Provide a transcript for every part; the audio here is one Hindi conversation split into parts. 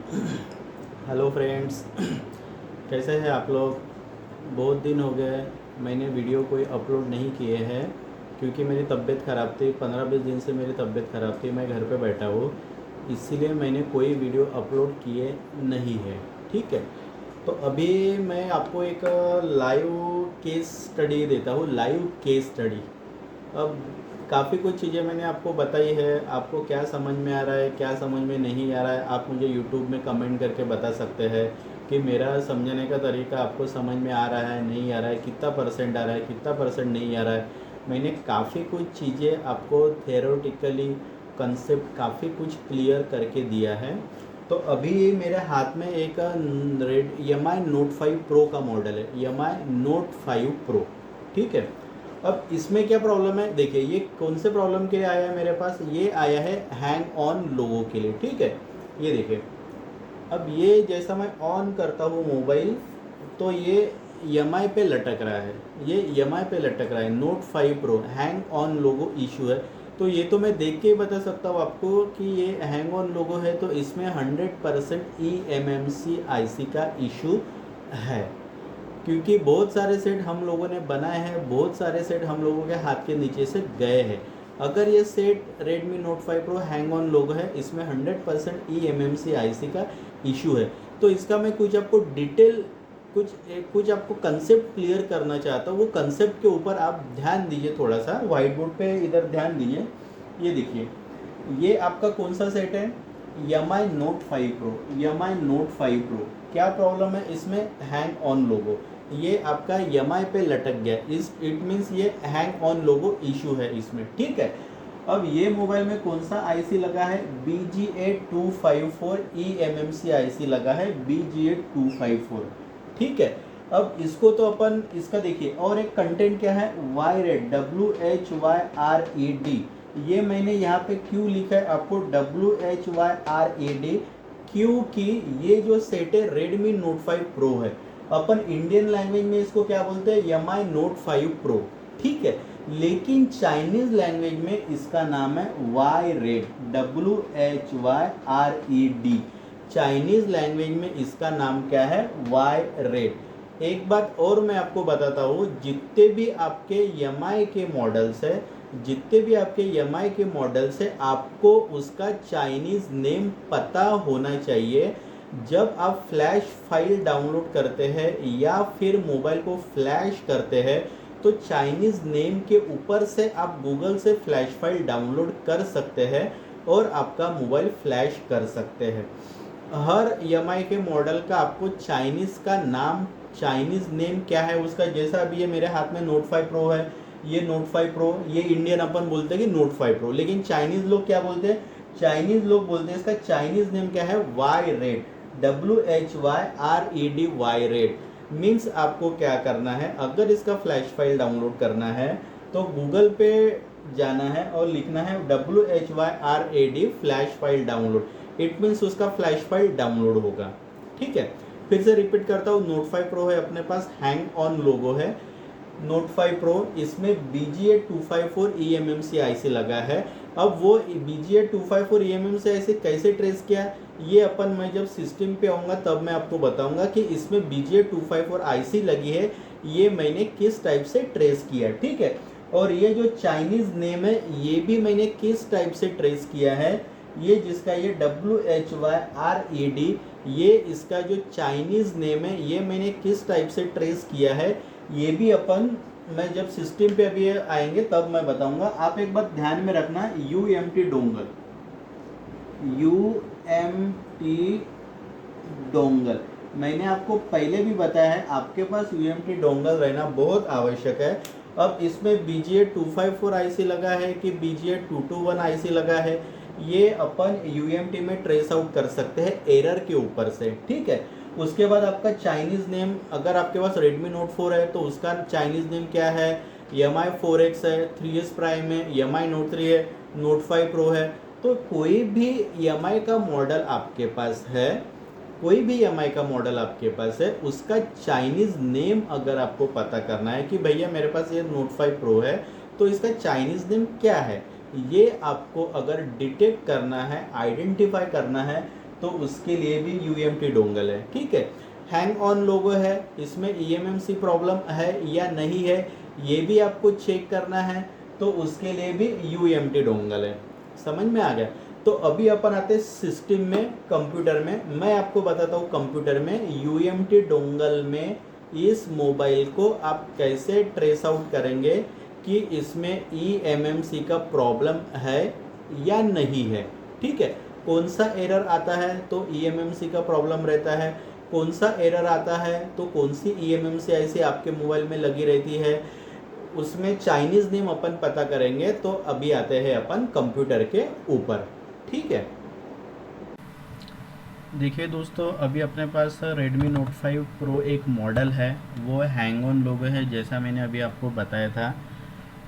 Hello friends. कैसे हैं आप लोग? बहुत दिन हो गए मैंने वीडियो कोई अपलोड नहीं किए हैं क्योंकि मेरी तबीयत ख़राब थी। 15-20 दिन से मेरी तबीयत ख़राब थी, मैं घर पे बैठा हूँ, इसीलिए मैंने कोई वीडियो अपलोड किए नहीं है। ठीक है, तो अभी मैं आपको एक लाइव केस स्टडी देता हूँ, लाइव केस स्टडी। अब काफ़ी कुछ चीज़ें मैंने आपको बताई है, आपको क्या समझ में आ रहा है क्या समझ में नहीं आ रहा है, आप मुझे यूट्यूब में कमेंट करके बता सकते हैं कि मेरा समझने का तरीका आपको समझ में आ रहा है नहीं आ रहा है, कितना परसेंट आ रहा है कितना परसेंट नहीं आ रहा है। मैंने काफ़ी कुछ चीज़ें आपको थेरोटिकली कंसेप्ट काफ़ी कुछ क्लियर करके दिया है। तो अभी मेरे हाथ में एक रेड एम आई नोट 5 प्रो का मॉडल है, एम आई नोट 5 प्रो। ठीक है, अब इसमें क्या प्रॉब्लम है, देखिए ये कौन से प्रॉब्लम के लिए आया है मेरे पास, ये आया है हैंग ऑन लोगों के लिए। ठीक है, ये देखिए, अब ये जैसा मैं ऑन करता हूँ मोबाइल तो ये EMI पे लटक रहा है, ये EMI पे लटक रहा है। Note 5 pro hang on logo issue है। तो ये तो मैं देख के ही बता सकता हूँ आपको कि ये हैंग ऑन लोगो है, तो इसमें 100% eMMC IC का इशू है। क्योंकि बहुत सारे सेट हम लोगों ने बनाए हैं, बहुत सारे सेट हम लोगों के हाथ के नीचे से गए हैं। अगर ये set Redmi Note 5 Pro hang on लोगो है, इसमें 100% eMMC IC का इशू है। तो इसका मैं कुछ आपको डिटेल कुछ आपको कंसेप्ट क्लियर करना चाहता हूँ। वो कंसेप्ट के ऊपर आप ध्यान दीजिए, थोड़ा सा व्हाइट बोर्ड पे इधर ध्यान दीजिए। ये देखिए, ये आपका कौन सा सेट है, एम आई नोट 5 प्रो। एम आई नोट 5 प्रो क्या प्रॉब्लम है इसमें, हैंग ऑन लोगो। ये आपका एम आई पे लटक गया, इस इट मीन्स ये हैंग ऑन लोगो इशू है इसमें। ठीक है, अब ये मोबाइल में कौन सा आईसी लगा है, BGA254 eMMC आईसी लगा है, BGA254। ठीक है, अब इसको तो अपन इसका देखिए, और एक कंटेंट क्या है, वायरेड, WHYRED। ये मैंने यहाँ पे क्यों लिखा है आपको, WHYRED, क्योंकि ये जो सेट है Redmi Note 5 Pro है। अपन इंडियन लैंग्वेज में इसको क्या बोलते हैं, MI Note 5 Pro। ठीक है, लेकिन चाइनीज लैंग्वेज में इसका नाम है वायरेड, WHYRED। चाइनीज लैंग्वेज में इसका नाम क्या है, वायरेड। एक बात और मैं आपको बताता हूँ, जितने भी आपके एमआई के मॉडल्स है, जितने भी आपके एमआई के मॉडल्स है, आपको उसका चाइनीज नेम पता होना चाहिए। जब आप फ्लैश फाइल डाउनलोड करते हैं या फिर मोबाइल को फ्लैश करते हैं, तो चाइनीज नेम के ऊपर से आप गूगल से फ्लैश फाइल डाउनलोड कर सकते हैं और आपका मोबाइल फ्लैश कर सकते हैं। हर EMI के मॉडल का आपको चाइनीज का नाम, चाइनीज नेम क्या है उसका, जैसा अभी ये मेरे हाथ में नोट 5 प्रो है, ये नोट 5 प्रो, ये इंडियन अपन बोलते हैं कि नोट 5 प्रो, लेकिन चाइनीज लोग क्या बोलते हैं, चाइनीज लोग बोलते हैं इसका चाइनीज नेम क्या है, वायरेड, WHYRED, वायरेड। मीन्स आपको क्या करना है, अगर इसका फ्लैश फाइल डाउनलोड करना है तो गूगल पे जाना है और लिखना है WHYRED flash file download, it means उसका फ्लैश फाइल डाउनलोड होगा। ठीक है, फिर से रिपीट करता हूँ, नोट 5 प्रो है अपने पास, हैंग ऑन लोगो है नोट 5 प्रो, इसमें BGA254 eMMC IC लगा है। अब वो BGA254 eMMC IC कैसे ट्रेस किया, ये अपन मैं जब सिस्टम पे आऊँगा तब मैं आपको बताऊंगा कि इसमें BGA254 IC लगी है, ये मैंने किस टाइप से ट्रेस किया। ठीक है, और ये जो चाइनीज नेम है ये भी मैंने किस टाइप से ट्रेस किया है, ये जिसका ये WHYRED, ये इसका जो चाइनीज नेम है ये मैंने किस टाइप से ट्रेस किया है, ये भी अपन मैं जब सिस्टम पे अभी आएंगे तब मैं बताऊंगा। आप एक बात ध्यान में रखना, UMT डोंगल, UMT डोंगल मैंने आपको पहले भी बताया है, आपके पास UMT डोंगल रहना बहुत आवश्यक है। अब इसमें BGA254 IC लगा है कि BGA221 IC लगा है, ये अपन UMT में ट्रेस आउट कर सकते हैं एरर के ऊपर से। ठीक है, उसके बाद आपका चाइनीज नेम, अगर आपके पास Redmi Note 4 है तो उसका चाइनीज नेम क्या है, MI 4X है, 3S प्राइम है, MI Note 3 है, Note 5 Pro है। तो कोई भी EMI का मॉडल आपके पास है, कोई भी EMI का मॉडल आपके पास है, उसका चाइनीज नेम अगर आपको पता करना है कि भैया मेरे पास ये Note 5 Pro है तो इसका चाइनीज नेम क्या है, ये आपको अगर डिटेक्ट करना है, आइडेंटिफाई करना है, तो उसके लिए भी UMT डोंगल है। ठीक है, हैंग ऑन लोगो है, इसमें eMMC प्रॉब्लम है या नहीं है ये भी आपको चेक करना है, तो उसके लिए भी UMT डोंगल है। समझ में आ गया। तो अभी अपन आते हैं सिस्टम में, कंप्यूटर में। मैं आपको बताता हूँ कंप्यूटर में UMT डोंगल में इस मोबाइल को आप कैसे ट्रेस आउट करेंगे कि इसमें eMMC का प्रॉब्लम है या नहीं है। ठीक है, कौन सा एरर आता है तो eMMC का प्रॉब्लम रहता है, कौन सा एरर आता है तो कौन सी eMMC ऐसी आपके मोबाइल में लगी रहती है, उसमें चाइनीज़ नेम अपन पता करेंगे। तो अभी आते हैं अपन कंप्यूटर के ऊपर। ठीक है, देखिए दोस्तों, अभी अपने पास Redmi Note 5 Pro एक मॉडल है, वो हैंग ऑन लोगो है, जैसा मैंने अभी आपको बताया था।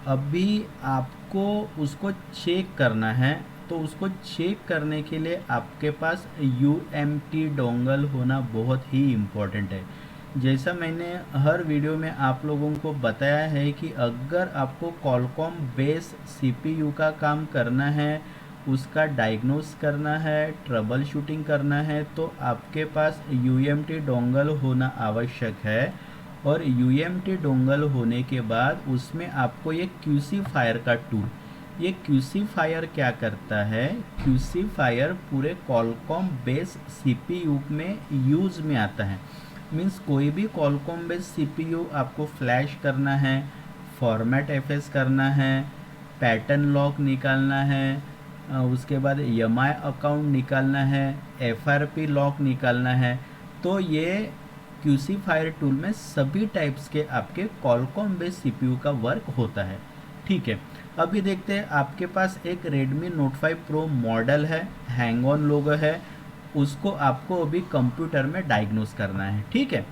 अभी आपको उसको चेक करना है, तो उसको चेक करने के लिए आपके पास UMT डोंगल होना बहुत ही इम्पोर्टेंट है। जैसा मैंने हर वीडियो में आप लोगों को बताया है कि अगर आपको Qualcomm बेस CPU का काम करना है, उसका डायग्नोस करना है, ट्रबल शूटिंग करना है, तो आपके पास UMT डोंगल होना आवश्यक है। और UMT डोंगल होने के बाद उसमें आपको ये QC फायर का टूल, ये QC फायर क्या करता है, QC फायर पूरे Qualcomm बेस CPU में यूज़ में आता है। मीन्स कोई भी Qualcomm बेस CPU आपको फ्लैश करना है, फॉर्मेट FS करना है, पैटर्न लॉक निकालना है, उसके बाद EMI अकाउंट निकालना है, FRP लॉक निकालना है, तो ये QC फायर टूल में सभी टाइप्स के आपके Qualcomm बेस CPU का वर्क होता है। ठीक है, अभी देखते हैं, आपके पास एक Redmi Note 5 Pro मॉडल है, हैंग ऑन लोगो है, उसको आपको अभी कंप्यूटर में डायग्नोस करना है। ठीक है,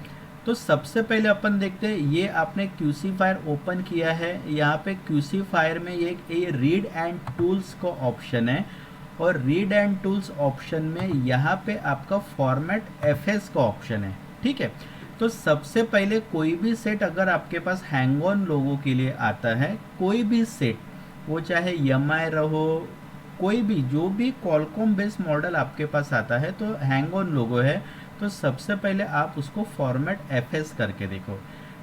तो सबसे पहले अपन देखते हैं, ये आपने QC फायर ओपन किया है, यहाँ पे QC फायर में ये रीड एंड टूल्स का ऑप्शन है, और रीड एंड टूल्स ऑप्शन में यहाँ पे आपका फॉर्मेट FS का ऑप्शन है। ठीक है, तो सबसे पहले कोई भी सेट अगर आपके पास हैंग ऑन लोगों के लिए आता है, कोई भी सेट, वो चाहे EMI रहो, कोई भी जो भी Qualcomm बेस मॉडल आपके पास आता है तो हैंग ऑन लोगो है, तो सबसे पहले आप उसको फॉर्मेट FS करके देखो।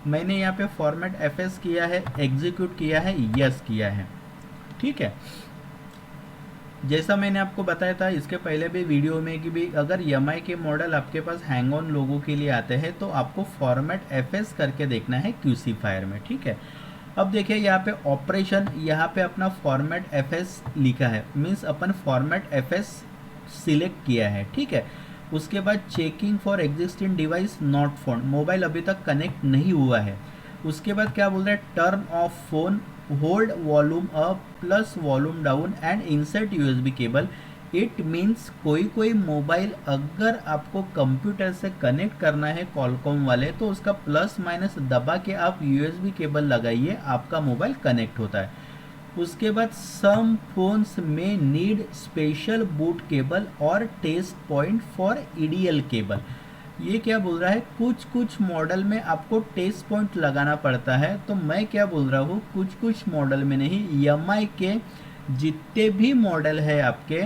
मैंने यहाँ पे फॉर्मेट FS किया है, एग्जीक्यूट किया है, यस किया है। ठीक है, जैसा मैंने आपको बताया था इसके पहले भी वीडियो में कि भी अगर EMI के मॉडल आपके पास हैंग ऑन लोगों के लिए आते हैं तो आपको फॉर्मेट FS करके देखना है QC फायर में। ठीक है, अब देखिए यहाँ पे ऑपरेशन, यहाँ पे अपना फॉर्मेट FS लिखा है, मीन्स अपन फॉर्मेट FS सिलेक्ट किया है। ठीक है, उसके बाद checking for existing device not found, mobile अभी तक कनेक्ट नहीं हुआ है। उसके बाद क्या बोल रहा है, turn off phone, hold volume up plus volume down and insert USB cable. It means कोई मोबाइल अगर आपको कंप्यूटर से कनेक्ट करना है Qualcomm वाले, तो उसका प्लस माइनस दबा के आप USB केबल लगाइए, आपका मोबाइल कनेक्ट होता है। उसके बाद सम फोन्स में नीड स्पेशल बूट केबल और test point for EDL cable. ये क्या बोल रहा है, कुछ मॉडल में आपको टेस्ट पॉइंट लगाना पड़ता है, तो मैं क्या बोल रहा हूँ, कुछ मॉडल में नहीं, EMI के जितने भी मॉडल है आपके,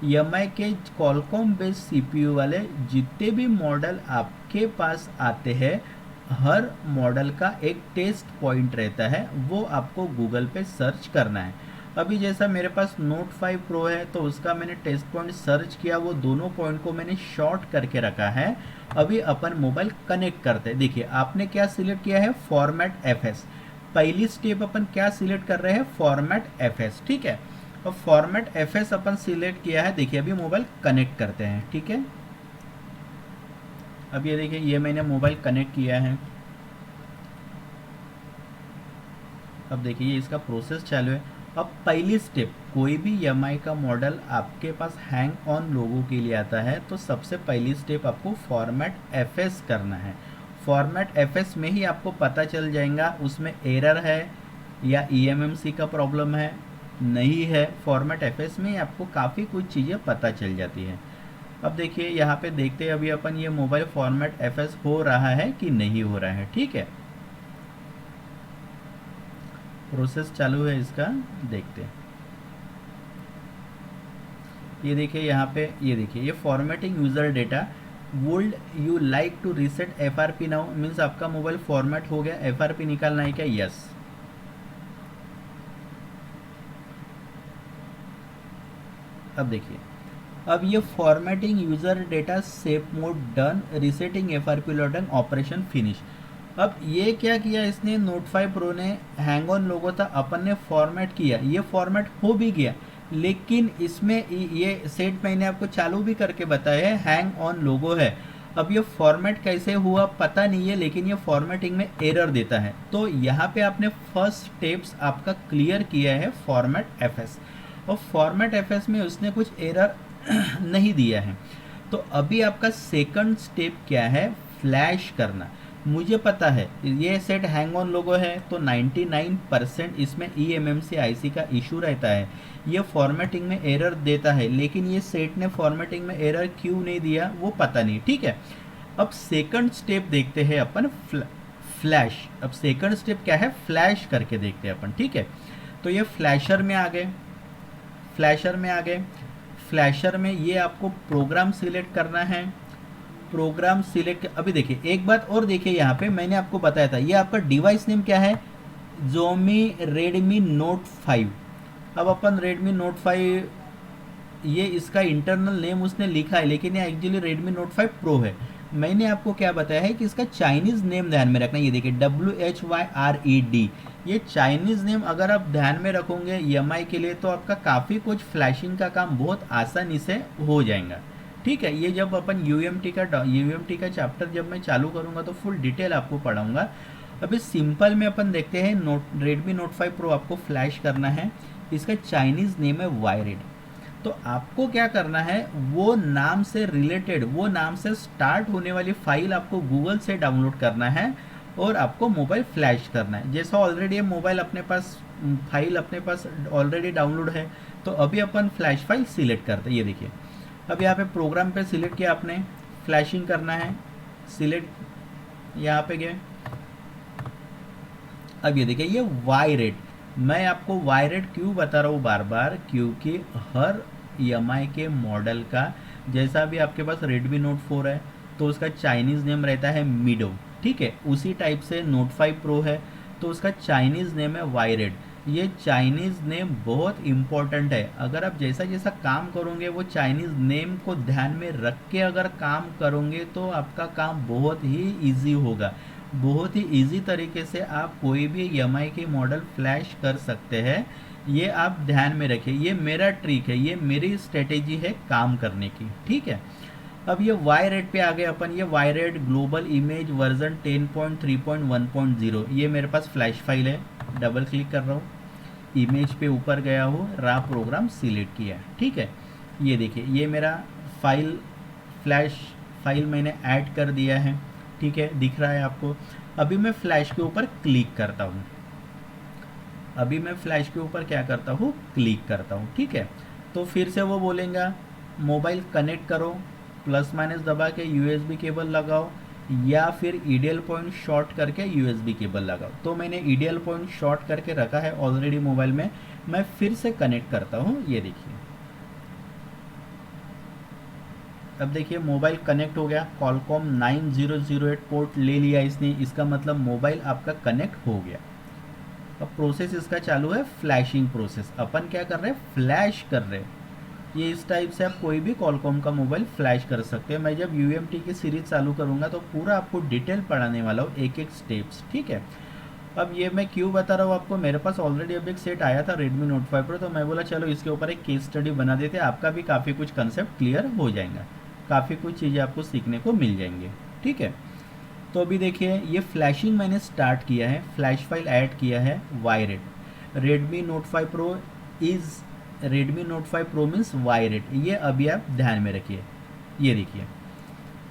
EMI के Qualcomm बेस्ड CPU वाले जितने भी मॉडल आपके पास आते हैं, हर मॉडल का एक टेस्ट पॉइंट रहता है, वो आपको गूगल पे सर्च करना है। अभी जैसा मेरे पास Note 5 Pro है, तो उसका मैंने टेस्ट पॉइंट सर्च किया, वो दोनों पॉइंट को मैंने शॉर्ट करके रखा है। अभी अपन मोबाइल कनेक्ट करते हैं। देखिए आपने क्या सिलेक्ट किया है, फॉर्मेट FS। पहली स्टेप अपन क्या सिलेक्ट कर रहे हैं, फॉर्मेट FS। ठीक है, अब फॉर्मेट FS अपन सिलेक्ट किया है। देखिए अभी मोबाइल कनेक्ट करते हैं। ठीक है, अब ये देखिए, ये मैंने मोबाइल कनेक्ट किया है। अब देखिए ये इसका प्रोसेस चालू है। अब पहली स्टेप, कोई भी EMI का मॉडल आपके पास हैंग ऑन लोगों के लिए आता है, तो सबसे पहली स्टेप आपको फॉर्मेट FS करना है। फॉर्मेट FS में ही आपको पता चल जाएगा उसमें एरर है या eMMC का प्रॉब्लम है, नहीं है। फॉर्मेट FS में ही आपको काफ़ी कुछ चीज़ें पता चल जाती है। अब देखिए यहाँ पे देखते हैं अभी अपन, ये मोबाइल फॉर्मेट FS हो रहा है कि नहीं हो रहा है। ठीक है, प्रोसेस चालू है इसका, देखते हैं। ये देखिए यहाँ पे, ये देखिए ये formatting user data, would you like to reset FRP now, means आपका मोबाइल फॉर्मेट हो गया, FRP निकालना है क्या? यस। अब देखिए, अब ये formatting user data save mode done, resetting FRP लॉटन, ऑपरेशन फिनिश। अब ये क्या किया इसने, नोट 5 प्रो ने, हैंग ऑन लोगो था, अपन ने फॉर्मेट किया, ये फॉर्मेट हो भी गया, लेकिन इसमें ये सेट मैंने आपको चालू भी करके बताया है, हैंग ऑन लोगो है। अब ये फॉर्मेट कैसे हुआ पता नहीं है, लेकिन ये फॉर्मेटिंग में एरर देता है। तो यहाँ पे आपने फर्स्ट स्टेप्स आपका क्लियर किया है फॉर्मेट FS, और फॉर्मेट FS में उसने कुछ एरर नहीं दिया है। तो अभी आपका सेकंड स्टेप क्या है, फ्लैश करना। मुझे पता है ये सेट हैंग ऑन लोगो है, तो 99% इसमें eMMC IC का इशू रहता है, ये फॉर्मेटिंग में एरर देता है, लेकिन ये सेट ने फॉर्मेटिंग में एरर क्यों नहीं दिया वो पता नहीं, ठीक है। अब सेकंड स्टेप देखते हैं अपन, फ्लैश। अब सेकंड स्टेप क्या है, फ्लैश करके देखते हैं अपन, ठीक है। तो ये फ्लैशर में आ गए, फ्लैशर में आ गए, फ्लैशर में ये आपको प्रोग्राम सिलेक्ट करना है, प्रोग्राम सिलेक्ट। अभी देखिए एक बात और देखिए, यहाँ पे मैंने आपको बताया था, ये आपका डिवाइस नेम क्या है, Xiaomi Redmi Note 5। अब अपन Redmi Note 5, ये इसका इंटरनल नेम उसने लिखा है, लेकिन ये एक्चुअली Redmi Note 5 Pro है। मैंने आपको क्या बताया है कि इसका चाइनीज़ नेम ध्यान में रखना, ये देखिए WHYRED, ये चाइनीज़ नेम अगर आप ध्यान में रखोगे EMI के लिए, तो आपका काफ़ी कुछ फ्लैशिंग का काम बहुत आसानी से हो जाएगा, ठीक है। ये जब अपन UMT का चैप्टर जब मैं चालू करूँगा तो फुल डिटेल आपको पढ़ाऊँगा। अभी सिंपल में अपन देखते हैं, Redmi Note 5 Pro आपको फ्लैश करना है, इसका चाइनीज़ नेम है वायरेड। तो आपको क्या करना है, वो नाम से रिलेटेड, वो नाम से स्टार्ट होने वाली फाइल आपको गूगल से डाउनलोड करना है और आपको मोबाइल फ्लैश करना है। जैसा ऑलरेडी ये मोबाइल अपने पास, फाइल अपने पास ऑलरेडी डाउनलोड है, तो अभी अपन फ्लैश फाइल सिलेक्ट करते हैं। ये देखिए, अब यहाँ पे प्रोग्राम पे सिलेक्ट किया आपने, फ्लैशिंग करना है, सिलेक्ट, यहाँ पे गए। अब ये देखिए ये वायरेड, मैं आपको वायरेड क्यों बता रहा हूँ बार बार, क्योंकि हर EMI के मॉडल का, जैसा भी आपके पास Redmi Note 4 है तो उसका चाइनीज़ नेम रहता है मिडो, ठीक है। उसी टाइप से Note 5 Pro है तो उसका चाइनीज़ नेम है वायरेड। ये चाइनीज़ नेम बहुत इम्पॉर्टेंट है, अगर आप जैसा जैसा काम करोगे वो चाइनीज़ नेम को ध्यान में रख के अगर काम करोगे तो आपका काम बहुत ही ईजी होगा, बहुत ही इजी तरीके से आप कोई भी EMI के मॉडल फ्लैश कर सकते हैं। ये आप ध्यान में रखिए, ये मेरा ट्रिक है, ये मेरी स्ट्रेटेजी है काम करने की, ठीक है। अब ये वायरेड पे आ गए अपन, ये वायरेड ग्लोबल इमेज वर्जन 10.3.1.0, ये मेरे पास फ्लैश फाइल है, डबल क्लिक कर रहा हूँ, इमेज पे ऊपर गया हूँ, रा प्रोग्राम सिलेक्ट किया, ठीक है। ये देखिए ये मेरा फाइल, फ्लैश फाइल मैंने ऐड कर दिया है, ठीक है, दिख रहा है आपको। अभी मैं फ्लैश के ऊपर क्लिक करता हूँ, अभी मैं फ्लैश के ऊपर क्या करता हूँ, क्लिक करता हूँ, ठीक है। तो फिर से वो बोलेगा मोबाइल कनेक्ट करो, प्लस माइनस दबा के USB केबल लगाओ, या फिर ईडियल पॉइंट शॉर्ट करके USB केबल लगाओ। तो मैंने ईडियल पॉइंट शॉर्ट करके रखा है ऑलरेडी मोबाइल में, मैं फिर से कनेक्ट करता हूँ। ये देखिए, अब देखिए मोबाइल कनेक्ट हो गया, कॉलकॉम 9008 पोर्ट ले लिया इसने, इसका मतलब मोबाइल आपका कनेक्ट हो गया। अब प्रोसेस इसका चालू है, फ्लैशिंग प्रोसेस। अपन क्या कर रहे हैं, फ्लैश कर रहे हैं। ये इस टाइप से आप कोई भी कॉलकॉम का मोबाइल फ्लैश कर सकते हैं। मैं जब UMT की सीरीज चालू करूँगा तो पूरा आपको डिटेल पढ़ाने वाला हूँ, एक एक स्टेप्स, ठीक है। अब ये मैं क्यों बता रहा हूँ आपको, मेरे पास ऑलरेडी अब एक सेट आया था Redmi Note 5 Pro, तो मैं बोला चलो इसके ऊपर एक केस स्टडी बना देते हैं, आपका भी काफ़ी कुछ कंसेप्ट क्लियर हो जाएगा, काफ़ी कुछ चीज़ें आपको सीखने को मिल जाएंगी, ठीक है। तो अभी देखिए ये फ्लैशिंग मैंने स्टार्ट किया है, फ्लैश फाइल ऐड किया है, वायरेड। Redmi Note 5 Pro is, Redmi Note 5 Pro means वायरेड, ये अभी आप ध्यान में रखिए। ये देखिए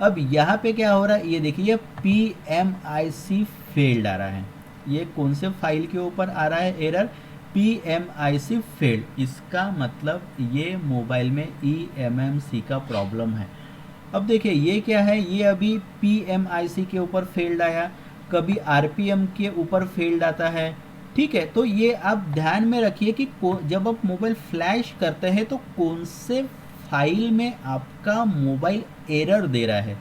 अब यहाँ पे क्या हो रहा है, ये देखिए PMIC फेल्ड आ रहा है। ये कौन से फाइल के ऊपर आ रहा है एरर, PMIC फेल्ड, इसका मतलब ये मोबाइल में eMMC का प्रॉब्लम है। अब देखिए ये क्या है, ये अभी PMIC के ऊपर फेल्ड आया, कभी RPM के ऊपर फेल्ड आता है, ठीक है। तो ये आप ध्यान में रखिए कि जब आप मोबाइल फ्लैश करते हैं तो कौन से फाइल में आपका मोबाइल एरर दे रहा है,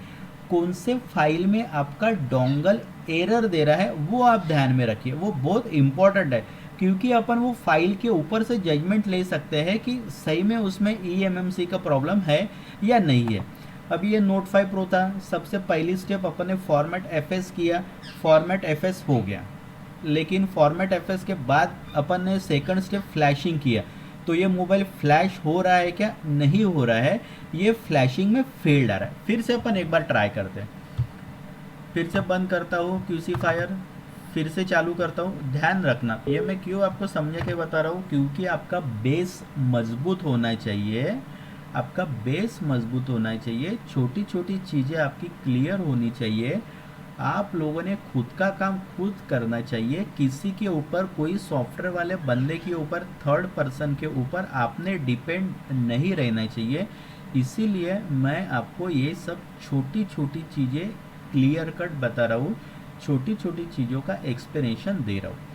कौन से फाइल में आपका डोंगल एरर दे रहा है, वो आप ध्यान में रखिए, वो बहुत इम्पॉर्टेंट है, क्योंकि अपन वो फाइल के ऊपर से जजमेंट ले सकते हैं कि सही में उसमें eMMC का प्रॉब्लम है या नहीं है। अब ये नोट 5 प्रो था, सबसे पहली स्टेप अपन ने फॉर्मेट एफएस किया, फॉर्मेट एफएस हो गया, लेकिन फॉर्मेट एफएस के बाद अपन ने सेकंड स्टेप फ्लैशिंग किया, तो ये मोबाइल फ्लैश हो रहा है क्या, नहीं हो रहा है, ये फ्लैशिंग में फेल्ड आ रहा है। फिर से अपन एक बार ट्राई करते हैं, फिर से बंद करता हूँ क्यूसीफायर, फिर से चालू करता हूँ। ध्यान रखना, ये मैं क्यों आपको समझा के बता रहा हूँ, क्योंकि आपका बेस मजबूत होना चाहिए, आपका बेस मजबूत होना चाहिए, छोटी छोटी चीज़ें आपकी क्लियर होनी चाहिए, आप लोगों ने खुद का काम खुद करना चाहिए, किसी के ऊपर, कोई सॉफ्टवेयर वाले बंदे के ऊपर, थर्ड पर्सन के ऊपर आपने डिपेंड नहीं रहना चाहिए। इसीलिए मैं आपको ये सब छोटी छोटी चीज़ें क्लियर कट बता रहा हूँ, छोटी छोटी चीज़ों का एक्सप्लेनेशन दे रहा हूँ।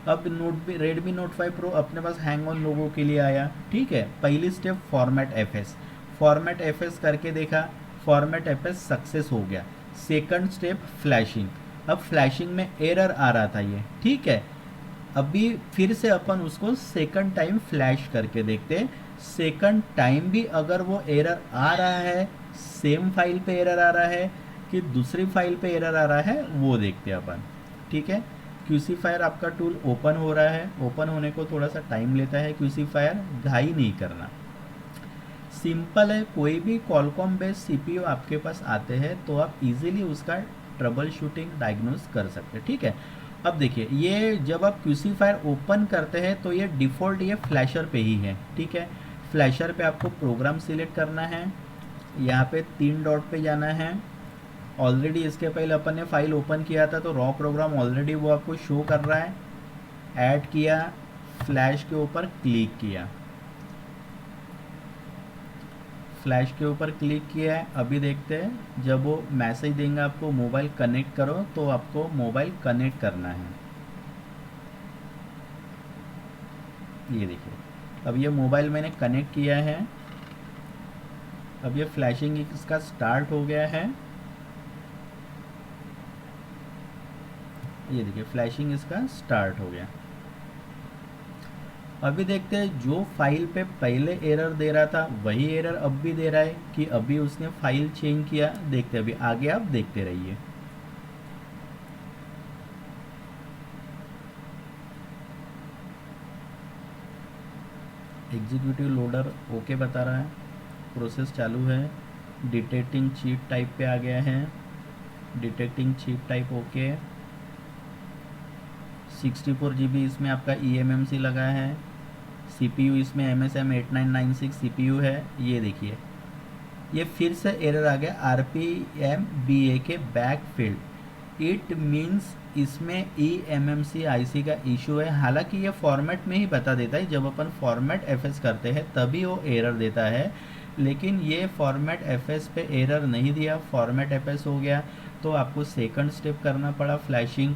अब रेडमी नोट 5 प्रो अपने पास हैंग ऑन लोगों के लिए आया, ठीक है। पहली step format FS, format FS करके देखा, फॉर्मेट एफएस सक्सेस हो गया। सेकंड स्टेप फ्लैशिंग, अब फ्लैशिंग में एरर आ रहा था ये, ठीक है। अभी फिर से अपन उसको सेकंड टाइम फ्लैश करके देखते, सेकंड टाइम भी अगर वो एरर आ रहा है, सेम फाइल पे एरर आ रहा है कि दूसरी फाइल पे एरर आ रहा है, वो देखते हैं अपन, ठीक है। क्यूसीफायर आपका टूल ओपन हो रहा है, ओपन होने को थोड़ा सा टाइम लेता है क्यूसीफायर, घाई नहीं करना, सिंपल है। कोई भी कॉलकॉम बेस्ड सीपीयू आपके पास आते हैं तो आप इजीली उसका ट्रबल शूटिंग डायग्नोस कर सकते हैं, ठीक है। अब देखिए, ये जब आप क्यूसीफायर ओपन करते हैं तो ये डिफ़ॉल्ट ये फ्लैशर पे ही है, ठीक है। फ्लैशर पे आपको प्रोग्राम सिलेक्ट करना है, यहाँ पे 3 डॉट पे जाना है। ऑलरेडी इसके पहले अपन ने फाइल ओपन किया था तो रॉ प्रोग्राम ऑलरेडी वो आपको शो कर रहा है, ऐड किया, फ्लैश के ऊपर क्लिक किया, फ्लैश के ऊपर क्लिक किया है। अभी देखते हैं, जब वो मैसेज देंगे आपको मोबाइल कनेक्ट करो, तो आपको मोबाइल कनेक्ट करना है। ये देखिए, अब ये मोबाइल मैंने कनेक्ट किया है, अब ये फ्लैशिंग इसका स्टार्ट हो गया है। ये देखिए, फ्लैशिंग इसका स्टार्ट हो गया। अभी देखते हैं, जो फाइल पे पहले एरर दे रहा था वही एरर अब भी दे रहा है कि अभी उसने फाइल चेंज किया। देखते हैं, अभी आगे आप देखते रहिए। एग्जीक्यूटिव लोडर ओके बता रहा है, प्रोसेस चालू है। डिटेक्टिंग चीट टाइप पे आ गया है, detecting cheat type okay. 64 GB इसमें आपका eMMC लगा है। CPU इसमें MSM 8996 CPU है। ये देखिए, ये फिर से एरर आ गया, RPM BAK back field, it means इसमें eMMC IC का इशू है। हालांकि ये फॉर्मेट में ही बता देता है, जब अपन फॉर्मेट FS करते हैं तभी वो एरर देता है, लेकिन ये फॉर्मेट FS पे एरर नहीं दिया, फॉर्मेट FS हो गया। तो आपको सेकंड स्टेप करना पड़ा, फ्लैशिंग।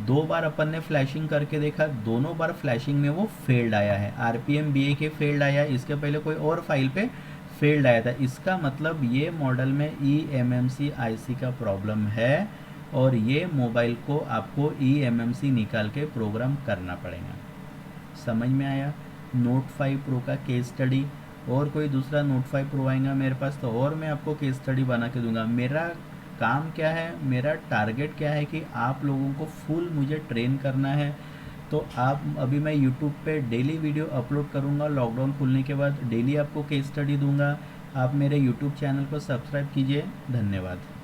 2 बार अपन ने फ्लैशिंग करके देखा, दोनों बार फ्लैशिंग में वो फेल्ड आया है, RPM BAK फेल्ड आया, इसके पहले कोई और फाइल पे फेल्ड आया था। इसका मतलब ये मॉडल में eMMC IC का प्रॉब्लम है, और ये मोबाइल को आपको eMMC निकाल के प्रोग्राम करना पड़ेगा। समझ में आया? नोट 5 प्रो का केस स्टडी, और कोई दूसरा नोट 5 प्रो आएगा मेरे पास तो और मैं आपको केस स्टडी बना के दूंगा। मेरा काम क्या है, मेरा टारगेट क्या है कि आप लोगों को फुल मुझे ट्रेन करना है। तो आप, अभी मैं यूट्यूब पे डेली वीडियो अपलोड करूँगा, लॉकडाउन खुलने के बाद डेली आपको केस स्टडी दूंगा। आप मेरे यूट्यूब चैनल को सब्सक्राइब कीजिए। धन्यवाद।